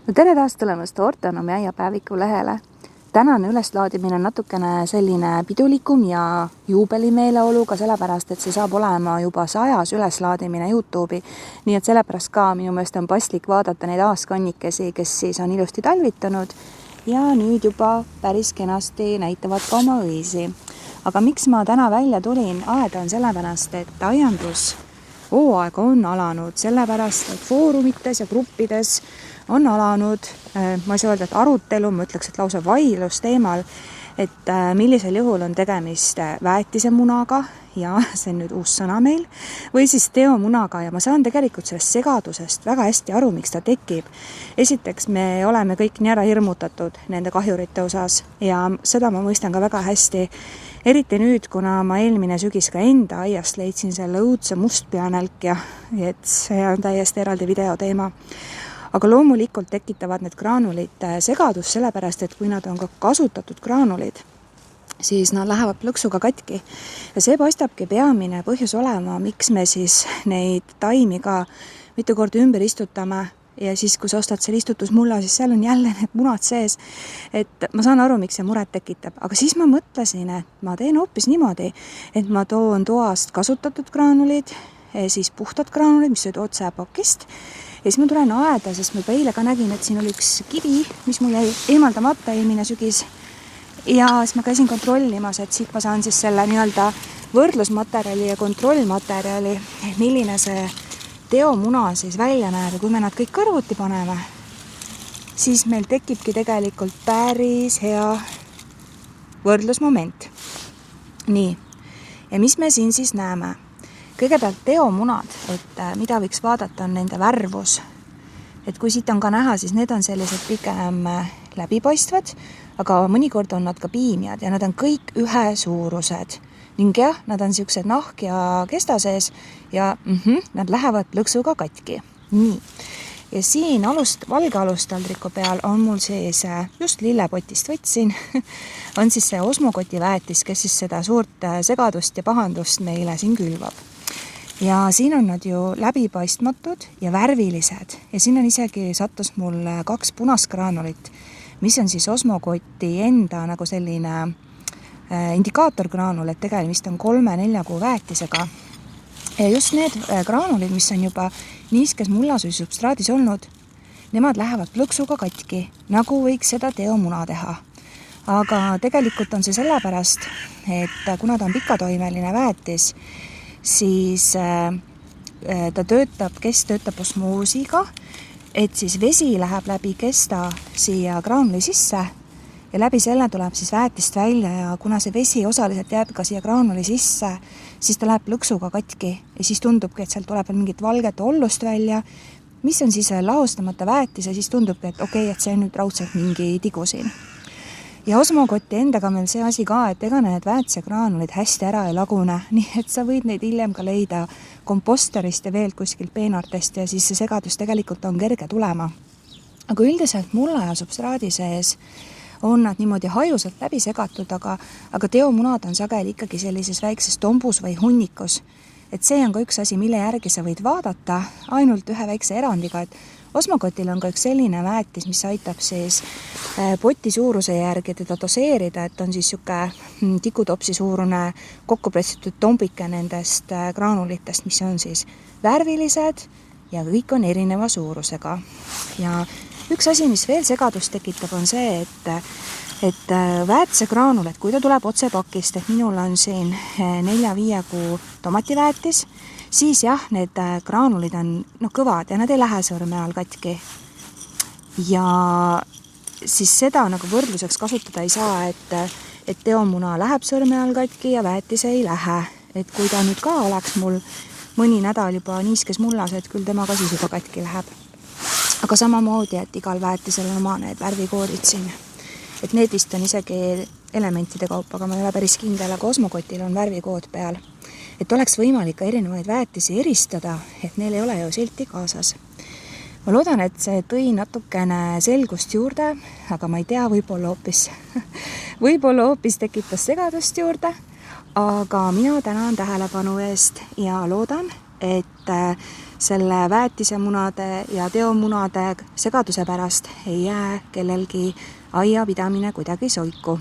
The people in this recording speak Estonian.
No tere taas tulemast Ortonomi aiapäeviku lehele. Tänane üleslaadimine on natukene selline pidulikum ja juubelimeeleoluga, sellepärast et see saab olema juba 100. üleslaadimine YouTube'i. Nii et sellepärast ka minu meelest on paslik vaadata neid aastkannikesi, kes siis on ilusti talvitanud ja nüüd juba päris kenasti näitavad ka oma õisi. Aga miks ma täna välja tulin aeda on sellepärast, et aiandus hooaeg on alanud, sellepärast et foorumites ja gruppides on alanud, ma ei saa öelda, et arutelu, ma ütleks, et lausa vaidlus teemal, et millisel juhul on tegemist väetisemunaga, ja see on nüüd uus sõna meil, või siis teomunaga ja ma saan tegelikult sellest segadusest väga hästi aru, miks ta tekib. Esiteks, me oleme kõik nii ära hirmutatud nende kahjurite osas ja seda ma mõistan ka väga hästi, eriti nüüd, kuna ma eelmine sügis ka enda aiast leidsin selle õudse mustpeanälkja, et see on täiesti eraldi videoteema. Aga loomulikult tekitavad need graanulid segadus sellepärast, et kui nad on ka kasutatud graanulid, siis nad lähevad plõksuga katki. Ja see paistabki peamine põhjus olema, miks me siis neid taimi ka mitu korda ümber istutame. Ja siis, kui sa ostad selle istutusmulla, siis seal on jälle need munad sees. Et ma saan aru, miks see muret tekitab. Aga siis ma mõtlesin, et ma teen hoopis niimoodi, et ma toon toast kasutatud graanulid, siis puhtad graanulid, mis olid otse pakist. Ja siis ma tulen aeda, sest ma eile ka nägin, et siin oli üks kivi, mis mul jäi eemaldamata eelmine sügis. Ja siis ma käisin kontrollimas, et siit ma saan siis selle nii-öelda võrdlusmaterjali ja kontrollmaterjali, milline see teomuna siis välja näeb ja kui me nad kõik kõrvuti paneme, siis meil tekibki tegelikult päris hea võrdlusmoment. Nii, ja mis me siin siis näeme? Kõigepealt teomunad, et mida võiks vaadata on nende värvus. Et kui siit on ka näha, siis need on sellised pigem läbipaistvad, aga mõnikord on nad ka piimjad ja nad on kõik ühesuurused. Ning jah, nad on siuksed nahk ja kesta sees ja nad lähevad plõksuga katki. Nii. Ja siin valge alustaldriku peal on mul siis, just lillepotist võtsin, on siis see osmokoti väetis, kes siis seda suurt segadust ja pahandust meile siin külvab. Ja siin on nad ju läbipaistmatud ja värvilised. Ja siin on isegi sattus mul 2 punasgraanulit, mis on siis osmokoti enda nagu selline indikaatorgraanul, et tegemist on 3-4 kuu väetisega. Ja just need graanulid, mis on juba niiskes mullas või substraadis olnud, nemad lähevad plõksuga katki, nagu võiks seda teomuna teha. Aga tegelikult on see sellepärast, et kuna ta on pikatoimeline väetis, siis ta töötab osmoosiga, et siis vesi läheb läbi kesta siia graanuli sisse ja läbi selle tuleb siis väetist välja ja kuna see vesi osaliselt jääb ka siia graanuli sisse, siis ta läheb plõksuga katki ja siis tundubki, et sealt tuleb veel mingit valget ollust välja, mis on siis lahustamata väetis ja siis tundubki, et okei, et see on nüüd raudselt mingi tigu siin. Ja osmokoti endaga meil see asi ka, et ega need väetise graanulid hästi ära ei lagune, nii et sa võid neid hiljem ka leida komposterist ja veel kuskilt peenartest ja siis see segadus tegelikult on kerge tulema. Aga üldiselt mulla ja substraadi sees on nad niimoodi hajusalt läbi segatud, aga teomunad on sageli ikkagi sellises väikses tombus või hunnikus. Et see on ka üks asi, mille järgi sa võid vaadata ainult ühe väikse erandiga, et osmokotil on ka üks selline väetis, mis aitab siis poti suuruse järgi teda doseerida, et on siis siuke tikutopsi suurune kokkupressitud tombike nendest graanulitest, mis on siis värvilised ja kõik on erineva suurusega. Ja üks asi, mis veel segadust tekitab, on see, et väetise graanul, et kui ta tuleb otse pakist, et minul on siin 4-5 kuu tomativäetis, siis jah, need graanulid on kõvad ja nad ei lähe sõrme all katki. Ja siis seda nagu võrdluseks kasutada ei saa, et teomuna läheb sõrme all katki ja väetis ei lähe. Et kui ta nüüd ka oleks mul mõni nädal juba niiskes mullas, et küll tema ka siis juba katki läheb. Aga samamoodi, et igal väetisel on oma need värvikoodid siin. Et need vist on isegi elementide kaupa, aga ma ei ole päris kindel, aga osmokotil on värvikood peal. Et oleks võimalik ka erinevaid väetisi eristada, et neil ei ole ju silti kaasas. Ma loodan, et see tõi natukene selgust juurde, aga ma ei tea, võib-olla hoopis tekitas segadust juurde, aga mina tänan tähelepanu eest ja loodan, et selle väetisemunade ja teomunade segaduse pärast ei jää kellelgi aiapidamine kuidagi soiku.